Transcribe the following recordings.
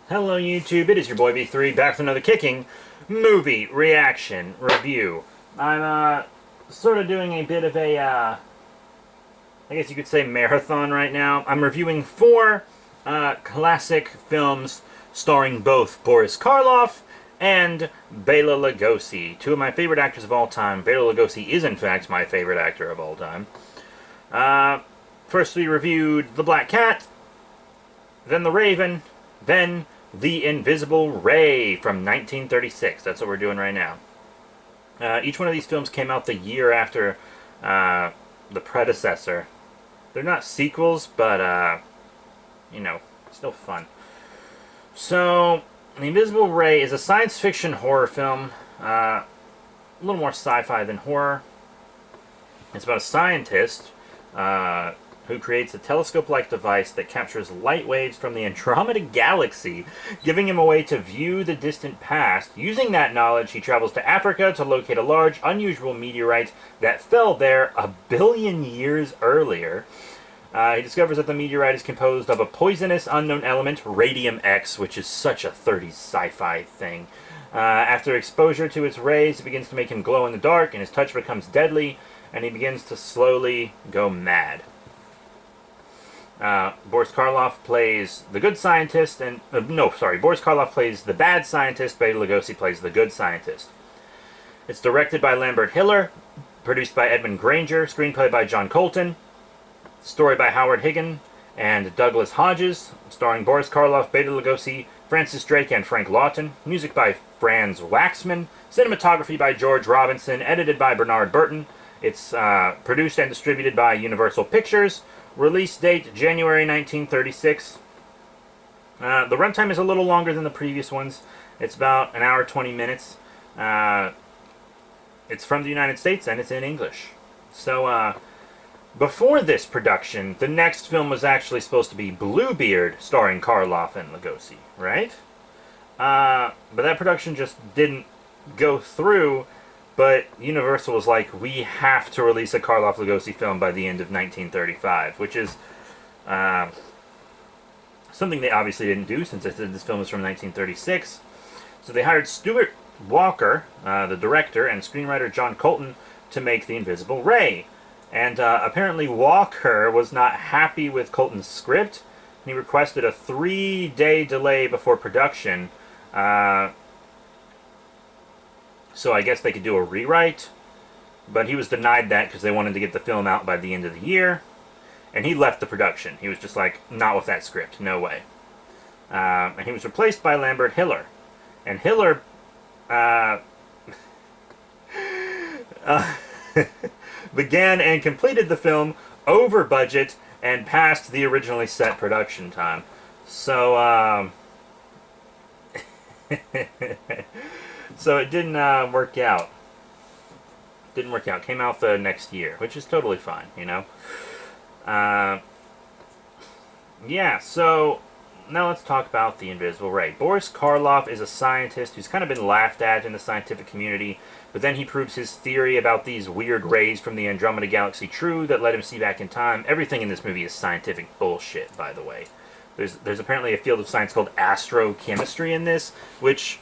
Hello YouTube, it is your boy B3 back with another kicking movie reaction review. I'm sort of doing a bit of a I guess you could say marathon right now. I'm reviewing four classic films starring both Boris Karloff and Bela Lugosi, two of my favorite actors of all time. Bela Lugosi is in fact my favorite actor of all time. First we reviewed The Black Cat, then The Raven, then The Invisible Ray from 1936. That's what we're doing right now. Each one of these films came out the year after the predecessor. They're not sequels, but, you know, still fun. So, The Invisible Ray is a science fiction horror film. A little more sci-fi than horror. It's about a scientist who creates a telescope-like device that captures light waves from the Andromeda Galaxy, giving him a way to view the distant past. Using that knowledge, he travels to Africa to locate a large, unusual meteorite that fell there 1 billion years earlier. He discovers that the meteorite is composed of a poisonous unknown element, Radium X, which is such a 30s sci-fi thing. After exposure to its rays, it begins to make him glow in the dark, and his touch becomes deadly, and he begins to slowly go mad. Boris Karloff plays the good scientist, and Boris Karloff plays the bad scientist. Bela Lugosi plays the good scientist. It's directed by Lambert Hiller, produced by Edmund Granger, screenplay by John Colton, story by Howard Higgin and Douglas Hodges, starring Boris Karloff, Bela Lugosi, Francis Drake, and Frank Lawton. Music by Franz Waxman, cinematography by George Robinson, edited by Bernard Burton. It's produced and distributed by Universal Pictures. Release date, January 1936. The runtime is a little longer than the previous ones. It's about an hour, 20 minutes. It's from the United States, and it's in English. So, before this production, the next film was actually supposed to be Bluebeard, starring Karloff and Lugosi, right? But that production just didn't go through. But Universal was like, we have to release a Karloff-Lugosi film by the end of 1935, which is something they obviously didn't do, since this film is from 1936. So they hired Stuart Walker, the director, and screenwriter John Colton to make The Invisible Ray. And apparently Walker was not happy with Colton's script, and he requested a 3-day delay before production. So I guess they could do a rewrite, but he was denied that because they wanted to get the film out by the end of the year, and he left the production. He was just like, not with that script, no way. And he was replaced by Lambert Hiller. And Hiller began and completed the film over budget and past the originally set production time. So, so it didn't work out. Didn't work out. Came out the next year, which is totally fine, you know. Yeah, so now let's talk about The Invisible Ray. Boris Karloff is a scientist who's kind of been laughed at in the scientific community, but then he proves his theory about these weird rays from the Andromeda Galaxy true that let him see back in time. Everything in this movie is scientific bullshit, by the way. There's apparently a field of science called astrochemistry in this, which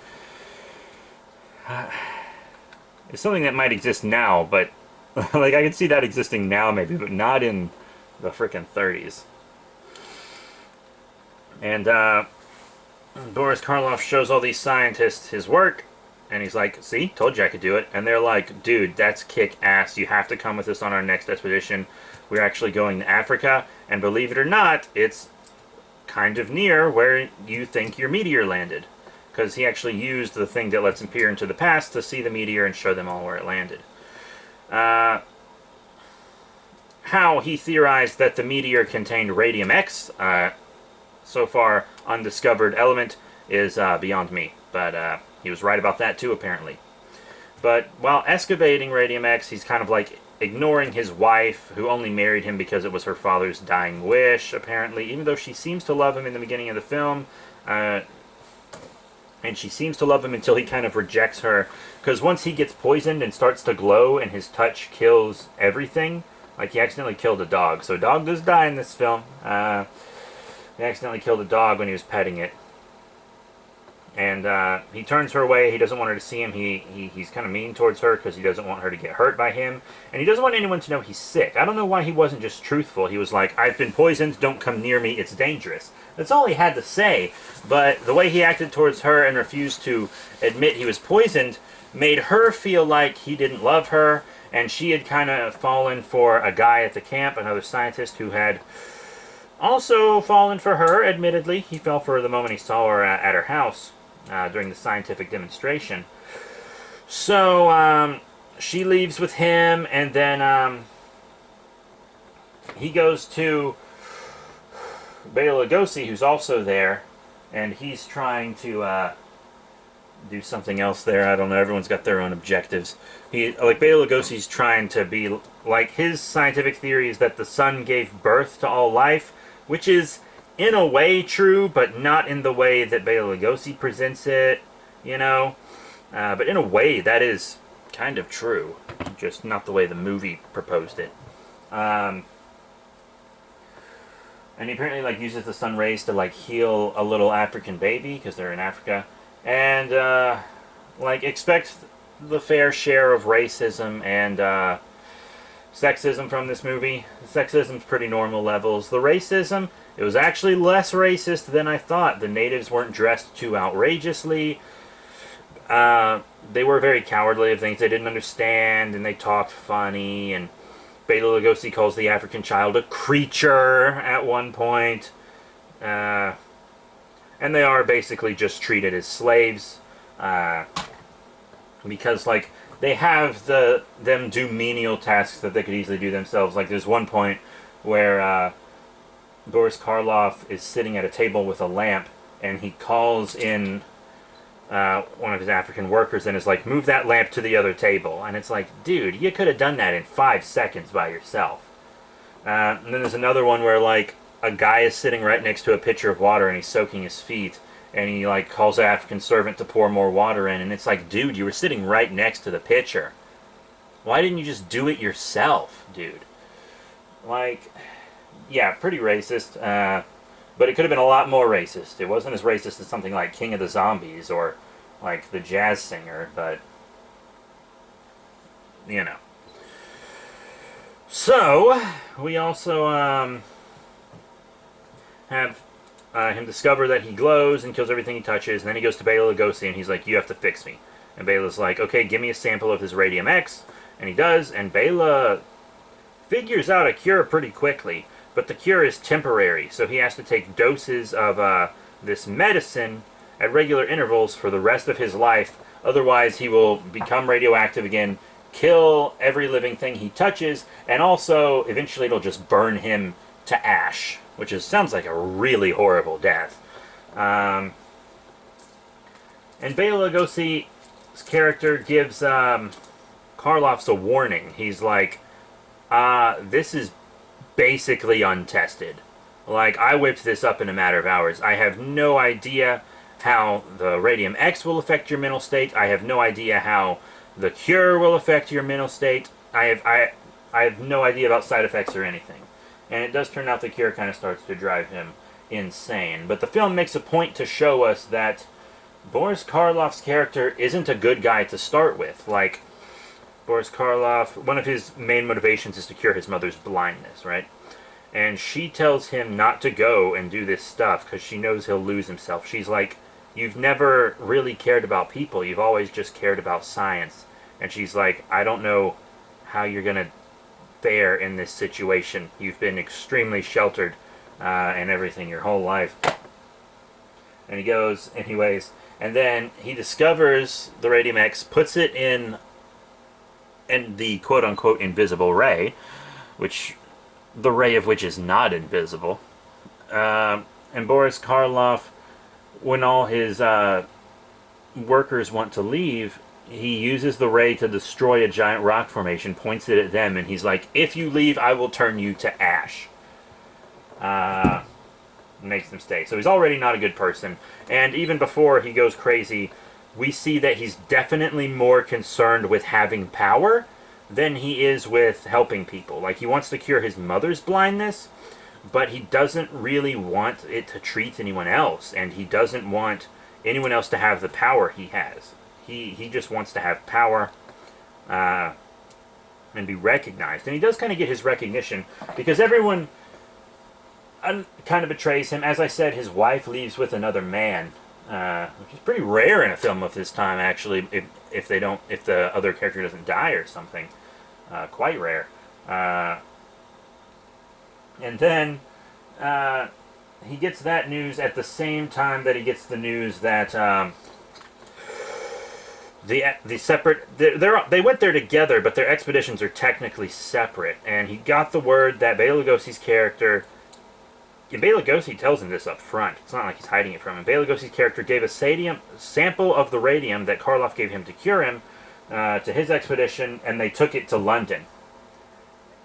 it's something that might exist now, but like I can see that existing now maybe, but not in the frickin' 30s. And Boris Karloff shows all these scientists his work, and he's like, see, told you I could do it. And they're like, dude, that's kick-ass. You have to come with us on our next expedition. We're actually going to Africa, and believe it or not, it's kind of near where you think your meteor landed. Because he actually used the thing that lets him peer into the past to see the meteor and show them all where it landed. How he theorized that the meteor contained Radium X, so far undiscovered element, is beyond me. But he was right about that too, apparently. But while excavating Radium X, he's kind of like ignoring his wife, who only married him because it was her father's dying wish, apparently. Even though she seems to love him in the beginning of the film. And she seems to love him until he kind of rejects her. Because once he gets poisoned and starts to glow and his touch kills everything, like he accidentally killed a dog. So a dog does die in this film. He accidentally killed a dog when he was petting it. And he turns her away. He doesn't want her to see him. He's kind of mean towards her because he doesn't want her to get hurt by him. And he doesn't want anyone to know he's sick. I don't know why he wasn't just truthful. He was like, I've been poisoned. Don't come near me. It's dangerous. That's all he had to say. But the way he acted towards her and refused to admit he was poisoned made her feel like he didn't love her. And she had kind of fallen for a guy at the camp, another scientist who had also fallen for her, admittedly. He fell for her the moment he saw her at her house. During the scientific demonstration. So she leaves with him, and then he goes to Bela Lugosi, who's also there, and he's trying to do something else there. I don't know. Everyone's got their own objectives. Like Bela Lugosi's trying to be like, his scientific theory is that the sun gave birth to all life, which is in a way true, but not in the way that Bela Lugosi presents it, you know? But in a way, that is kind of true. Just not the way the movie proposed it. And he apparently, like, uses the sun rays to, like, heal a little African baby, because they're in Africa. And, like, expect the fair share of racism and, sexism from this movie. The sexism's pretty normal levels. The racism, it was actually less racist than I thought. The natives weren't dressed too outrageously. They were very cowardly of things they didn't understand, and they talked funny, and Bela Lugosi calls the African child a creature at one point. And they are basically just treated as slaves. Because, like, they have them do menial tasks that they could easily do themselves. Like, there's one point where Boris Karloff is sitting at a table with a lamp, and he calls in one of his African workers and is like, move that lamp to the other table. And it's like, dude, you could have done that in 5 seconds by yourself. And then there's another one where, like, a guy is sitting right next to a pitcher of water and he's soaking his feet, and he, like, calls the African servant to pour more water in, and it's like, dude, you were sitting right next to the pitcher. Why didn't you just do it yourself, dude? Like, yeah, pretty racist, but it could have been a lot more racist. It wasn't as racist as something like King of the Zombies or, like, The Jazz Singer, but, you know. So, we also, have him discover that he glows and kills everything he touches, and then he goes to Bela Lugosi and he's like, you have to fix me. And Bela's like, okay, give me a sample of his Radium X, and he does, and Bela figures out a cure pretty quickly, but the cure is temporary, so he has to take doses of this medicine at regular intervals for the rest of his life, otherwise he will become radioactive again, kill every living thing he touches, and also, eventually it'll just burn him to ash. Which sounds like a really horrible death. And Bela Lugosi's character gives Karloff's a warning. He's like, this is basically untested. Like, I whipped this up in a matter of hours. I have no idea how the Radium X will affect your mental state. I have no idea how the cure will affect your mental state. I have no idea about side effects or anything. And it does turn out the cure kind of starts to drive him insane. But the film makes a point to show us that Boris Karloff's character isn't a good guy to start with. Like, Boris Karloff, one of his main motivations is to cure his mother's blindness, right? And she tells him not to go and do this stuff because she knows he'll lose himself. She's like, you've never really cared about people. You've always just cared about science. And she's like, I don't know how you're going to fare in this situation. You've been extremely sheltered and everything your whole life. And he goes anyways, and then he discovers the Radium X, puts it in the quote-unquote invisible ray, which the ray of which is not invisible. And Boris Karloff, when all his workers want to leave, he uses the ray to destroy a giant rock formation, points it at them, and he's like, if you leave, I will turn you to ash. Makes them stay. So he's already not a good person. And even before he goes crazy, we see that he's definitely more concerned with having power than he is with helping people. Like, he wants to cure his mother's blindness, but he doesn't really want it to treat anyone else, and he doesn't want anyone else to have the power he has. He just wants to have power and be recognized. And he does kind of get his recognition because everyone kind of betrays him. As I said, his wife leaves with another man, which is pretty rare in a film of this time, actually. If the other character doesn't die or something, quite rare. And then he gets that news at the same time that he gets the news that they went there together, but their expeditions are technically separate. And he got the word that Bela Lugosi's character, and Bela Lugosi tells him this up front. It's not like he's hiding it from him. Bela Lugosi's character gave a sample of the radium that Karloff gave him to cure him to his expedition, and they took it to London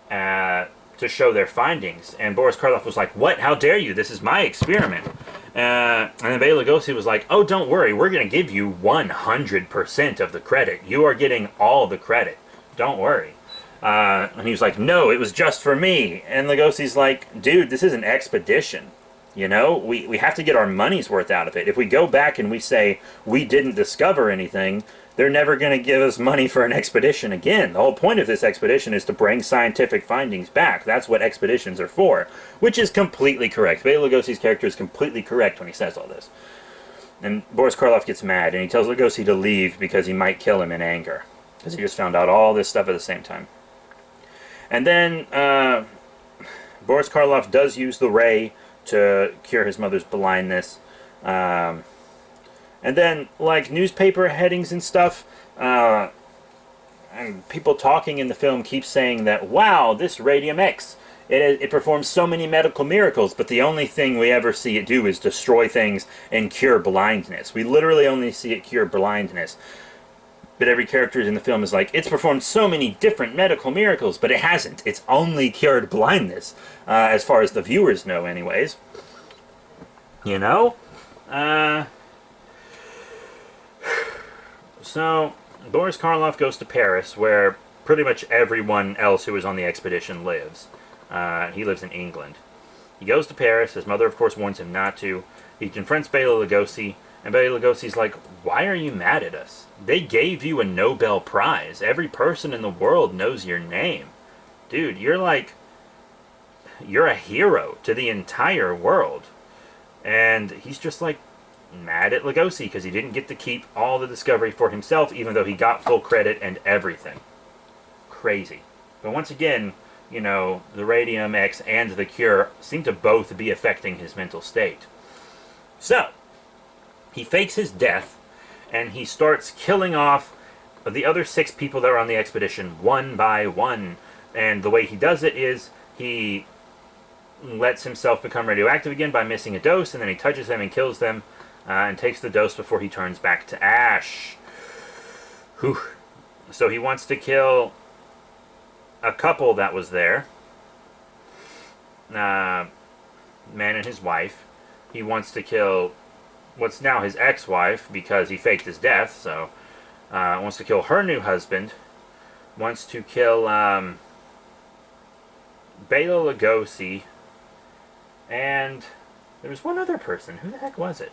to show their findings. And Boris Karloff was like, "What? How dare you? This is my experiment." And then Bela Lugosi was like, "Oh, don't worry. We're going to give you 100% of the credit. You are getting all the credit. Don't worry." And he was like, "No, it was just for me." And Lugosi's like, "Dude, this is an expedition. You know, we have to get our money's worth out of it. If we go back and we say we didn't discover anything, they're never going to give us money for an expedition again. The whole point of this expedition is to bring scientific findings back. That's what expeditions are for." Which is completely correct. Bela Lugosi's character is completely correct when he says all this. And Boris Karloff gets mad, and he tells Lugosi to leave because he might kill him in anger. Because he just found out all this stuff at the same time. And then Boris Karloff does use the ray to cure his mother's blindness. And then, like, newspaper headings and stuff, and people talking in the film keep saying that, "Wow, this Radium X, it performs so many medical miracles," but the only thing we ever see it do is destroy things and cure blindness. We literally only see it cure blindness. But every character in the film is like, "It's performed so many different medical miracles," but it hasn't. It's only cured blindness, as far as the viewers know anyways. You know? So, Boris Karloff goes to Paris, where pretty much everyone else who was on the expedition lives. He lives in England. He goes to Paris. His mother, of course, warns him not to. He confronts Bela Lugosi, and Bela Lugosi's like, "Why are you mad at us? They gave you a Nobel Prize. Every person in the world knows your name. Dude, you're a hero to the entire world." And he's just like mad at Lugosi because he didn't get to keep all the discovery for himself, even though he got full credit and everything. Crazy. But once again, you know, the Radium X and the cure seem to both be affecting his mental state. So, he fakes his death, and he starts killing off the other 6 people that were on the expedition one by one. And the way he does it is he lets himself become radioactive again by missing a dose, and then he touches them and kills them, and takes the dose before he turns back to ash. Whew. So he wants to kill a couple that was there. Man and his wife. He wants to kill what's now his ex-wife because he faked his death, so wants to kill her new husband. Wants to kill Bela Lugosi, and there was one other person. Who the heck was it?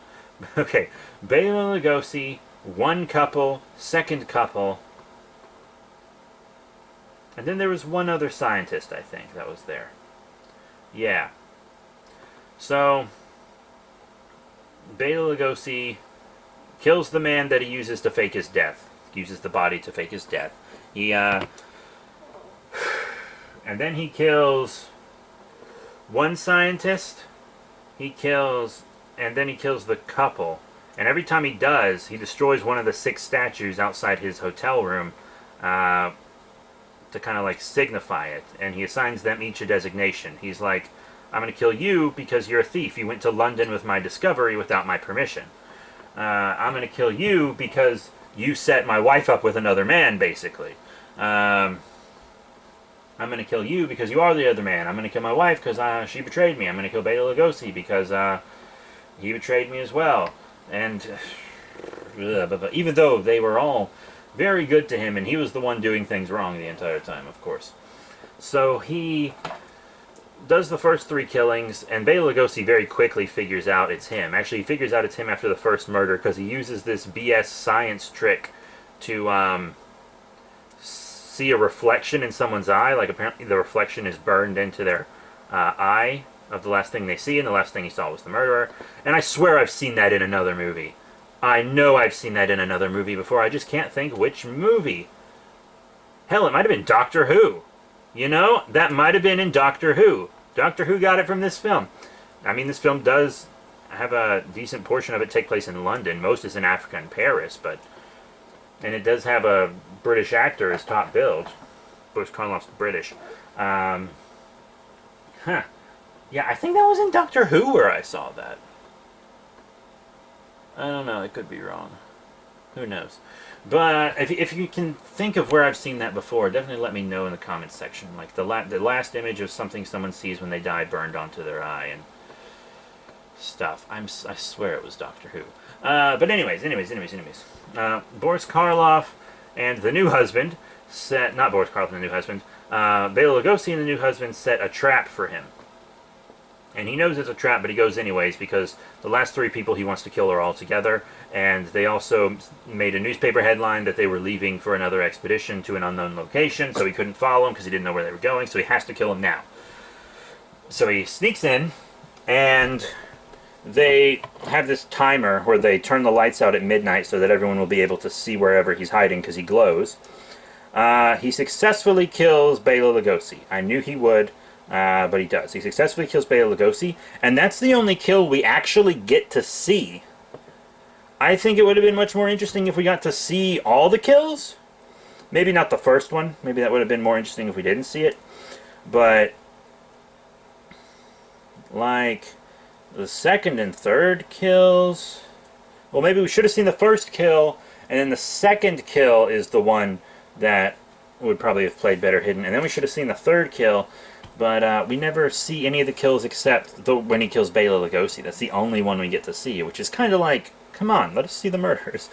Okay, Bela Lugosi, one couple, second couple, and then there was one other scientist, I think, that was there. Yeah. So, Bela Lugosi kills the man that he uses to fake his death. He uses the body to fake his death. He, and then he kills one scientist. And then he kills the couple. And every time he does, he destroys one of the 6 statues outside his hotel room to kind of like signify it. And he assigns them each a designation. He's like, "I'm going to kill you because you're a thief. You went to London with my discovery without my permission. I'm going to kill you because you set my wife up with another man, basically. I'm going to kill you because you are the other man. I'm going to kill my wife because she betrayed me. I'm going to kill Bela Lugosi because he betrayed me as well." And even though they were all very good to him, and he was the one doing things wrong the entire time, of course. So he does the first 3 killings, and Bela Lugosi very quickly figures out it's him. Actually, he figures out it's him after the first murder because he uses this BS science trick to see a reflection in someone's eye. Like, apparently the reflection is burned into their eye of the last thing they see, and the last thing he saw was the murderer. And I swear I've seen that in another movie. I know I've seen that in another movie before. I just can't think which movie. Hell, it might have been Doctor Who. You know, that might have been in Doctor Who. Doctor Who got it from this film. I mean, this film does have a decent portion of it take place in London. Most is in Africa and Paris, but... And it does have a British actor as top billed. Boris Karloff's British. Yeah, I think that was in Doctor Who where I saw that. I don't know, I could be wrong. Who knows? But if you can think of where I've seen that before, definitely let me know in the comments section. Like the last image of something someone sees when they die burned onto their eye and stuff. I swear it was Doctor Who. But anyways. Boris Karloff and the new husband not Boris Karloff and the new husband, Bela Lugosi and the new husband set a trap for him. And he knows it's a trap, but he goes anyways because the last 3 people he wants to kill are all together. And they also made a newspaper headline that they were leaving for another expedition to an unknown location, so he couldn't follow them because he didn't know where they were going, so he has to kill them now. So he sneaks in, and they have this timer where they turn the lights out at midnight so that everyone will be able to see wherever he's hiding because he glows. He successfully kills Bela Lugosi. I knew he would. But he does. He successfully kills Bela Lugosi, and that's the only kill we actually get to see. I think it would have been much more interesting if we got to see all the kills. Maybe not the first one. Maybe that would have been more interesting if we didn't see it. But, like, the second and third kills... Well, maybe we should have seen the first kill, and then the second kill is the one that would probably have played better hidden. And then we should have seen the third kill... But we never see any of the kills except when he kills Bela Lugosi. That's the only one we get to see, which is kind of like, come on, let us see the murders.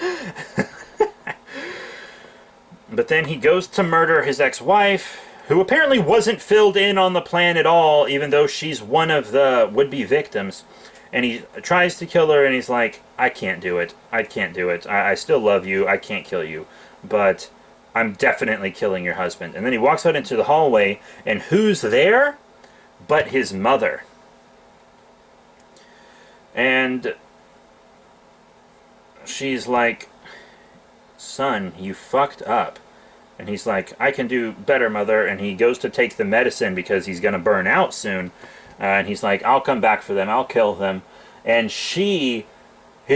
But then he goes to murder his ex-wife, who apparently wasn't filled in on the plan at all, even though she's one of the would-be victims. And he tries to kill her, and he's like, I can't do it. I can't do it. I still love you. I can't kill you. But... I'm definitely killing your husband. And then he walks out into the hallway, and who's there but his mother? And she's like, son, you fucked up. And he's like, I can do better, mother. And he goes to take the medicine because he's going to burn out soon. And he's like, I'll come back for them. I'll kill them. And his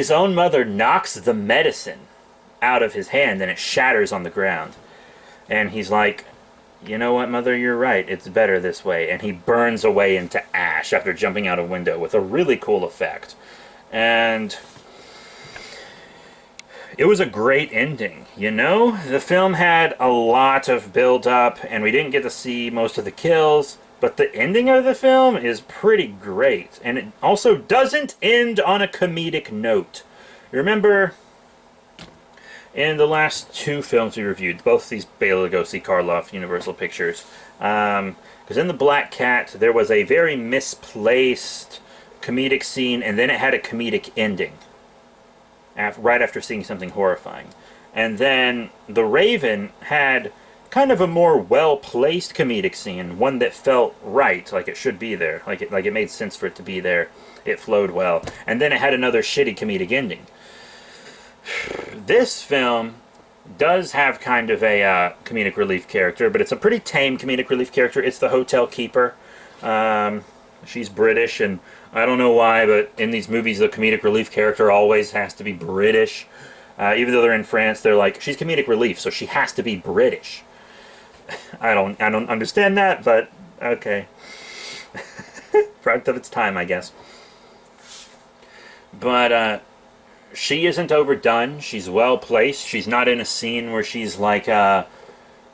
own mother, knocks the medicine out of his hand, and it shatters on the ground. And he's like, you know what, mother, you're right, it's better this way. And he burns away into ash after jumping out a window with a really cool effect. And it was a great ending, you know? The film had a lot of build-up, and we didn't get to see most of the kills, but the ending of the film is pretty great. And it also doesn't end on a comedic note. Remember... in the last 2 films we reviewed, both these Bela Lugosi, Karloff, Universal Pictures, because in The Black Cat, there was a very misplaced comedic scene, and then it had a comedic ending, right after seeing something horrifying. And then The Raven had kind of a more well-placed comedic scene, one that felt right, like it should be there, like it made sense for it to be there, it flowed well. And then it had another shitty comedic ending. This film does have kind of a comedic relief character, but it's a pretty tame comedic relief character. It's the hotel keeper. She's British, and I don't know why, but in these movies, the comedic relief character always has to be British. Even though they're in France, they're like, she's comedic relief, so she has to be British. I don't understand that, but okay. Product of its time, I guess. But, she isn't overdone. She's well placed. She's not in a scene where she's like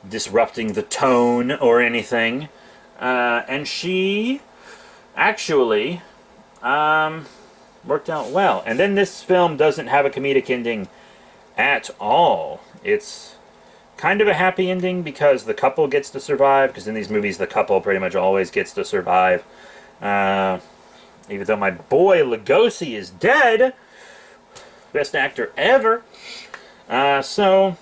disrupting the tone or anything. And she actually worked out well. And then this film doesn't have a comedic ending at all. It's kind of a happy ending because the couple gets to survive, because in these movies the couple pretty much always gets to survive. Even though my boy Lugosi is dead, best actor ever. So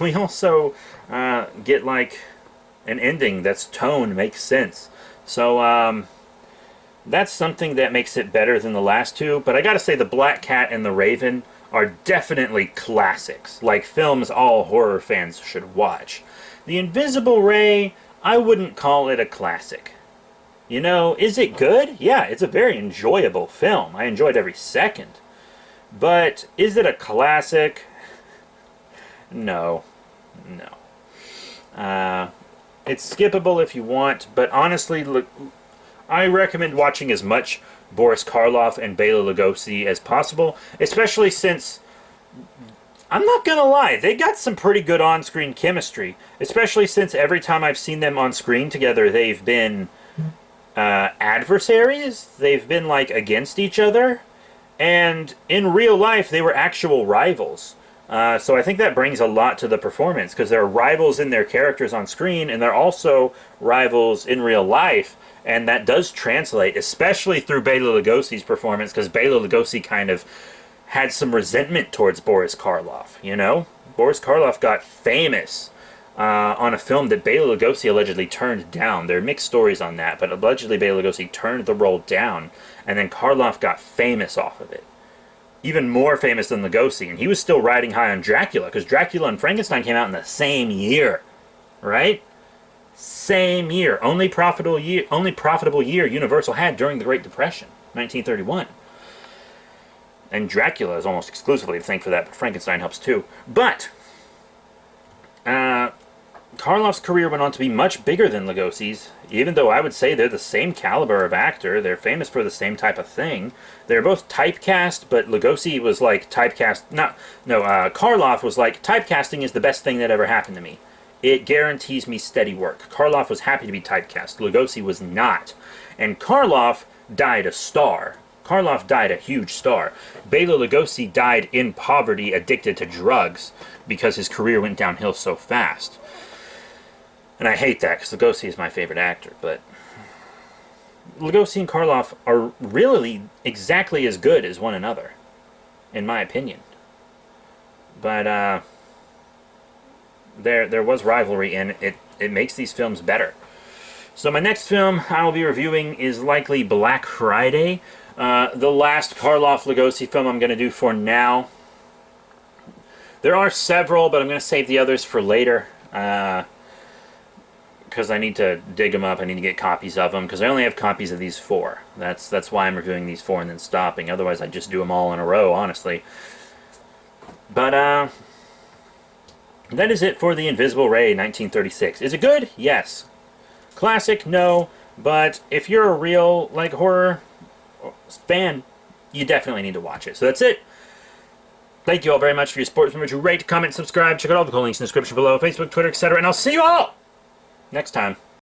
we also get like an ending that's tone makes sense. So that's something that makes it better than the last two. But I gotta say, The Black Cat and The Raven are definitely classics, like films all horror fans should watch. The Invisible Ray, I wouldn't call it a classic. You know, is it good? Yeah, it's a very enjoyable film. I enjoyed every second. But is it a classic? No. No. It's skippable if you want, but honestly, look, I recommend watching as much Boris Karloff and Bela Lugosi as possible, especially since, I'm not gonna lie, they got some pretty good on-screen chemistry, especially since every time I've seen them on screen together, they've been adversaries. They've been like against each other, and in real life they were actual rivals. So I think that brings a lot to the performance, because they're rivals in their characters on screen, and they're also rivals in real life, and that does translate, especially through Bela Lugosi's performance, because Bela Lugosi kind of had some resentment towards Boris Karloff, you know? Boris Karloff got famous on a film that Bela Lugosi allegedly turned down. There are mixed stories on that, but allegedly Bela Lugosi turned the role down, and then Karloff got famous off of it. Even more famous than Lugosi, and he was still riding high on Dracula, because Dracula and Frankenstein came out in the same year, right? Same year. Only profitable year Universal had during the Great Depression, 1931. And Dracula is almost exclusively to thank for that, but Frankenstein helps too. But Karloff's career went on to be much bigger than Lugosi's, even though I would say they're the same caliber of actor. They're famous for the same type of thing. They're both typecast, but Lugosi was like typecast... Karloff was like, typecasting is the best thing that ever happened to me. It guarantees me steady work. Karloff was happy to be typecast. Lugosi was not. And Karloff died a star. Karloff died a huge star. Bela Lugosi died in poverty, addicted to drugs, because his career went downhill so fast. And I hate that, because Lugosi is my favorite actor, but Lugosi and Karloff are really exactly as good as one another, in my opinion. But there was rivalry, and it makes these films better. So my next film I will be reviewing is likely Black Friday, the last Karloff-Lugosi film I'm going to do for now. There are several, but I'm going to save the others for later, because I need to dig them up. I need to get copies of them, because I only have copies of these 4. That's why I'm reviewing these 4 and then stopping. Otherwise, I'd just do them all in a row, honestly. But, that is it for The Invisible Ray, 1936. Is it good? Yes. Classic? No. But if you're a real, like, horror fan, you definitely need to watch it. So that's it. Thank you all very much for your support. Remember to rate, comment, subscribe. Check out all the cool links in the description below. Facebook, Twitter, etc. And I'll see you all next time.